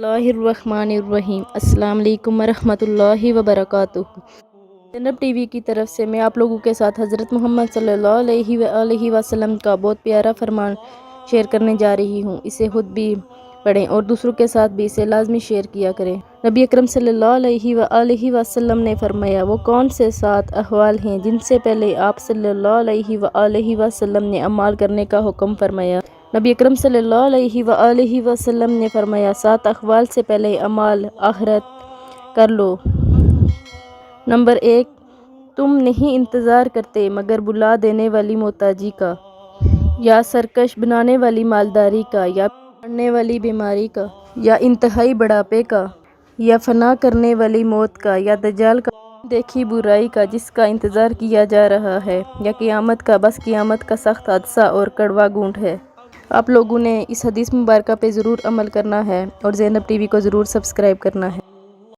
बिस्मिल्लाहिर्रहमानिर्रहीम। अस्सलाम वालेकुम वरहमतुल्लाहि वबरकातुहू। ज़ैनब टीवी की तरफ से मैं आप लोगों के साथ हज़रत मोहम्मद सल्लल्लाहु अलैहि वसल्लम का बहुत प्यारा फरमान शेयर करने जा रही हूँ। इसे खुद भी पढ़ें और दूसरों के साथ भी इसे लाजमी शेयर किया करें। नबी अकरम सल्लल्लाहु अलैहि वसल्लम ने फरमाया, वो कौन से 7 अहवाल हैं जिनसे पहले आप सल्लल्लाहु अलैहि वसल्लम ने अमाल करने का हुक्म फरमाया। नबी अकरम सल्लल्लाहु अलैहि वसल्लम ने फरमाया, 7 अहवाल से पहले अमाल आखिरत कर लो। नंबर 1, तुम नहीं इंतज़ार करते मगर बुला देने वाली मोहताजी का, या सरकश बनाने वाली मालदारी का, या पड़ने वाली बीमारी का, या इंतहाई बुढ़ापे का, या फना करने वाली मौत का, या दज्जाल का देखी बुराई का जिसका इंतज़ार किया जा रहा है, या क़यामत का, बस क़यामत का सख्त हादसा और कड़वा घूंट है। आप लोगों ने इस हदीस मुबारका पे ज़रूर अमल करना है और ज़ैनब टीवी को ज़रूर सब्सक्राइब करना है।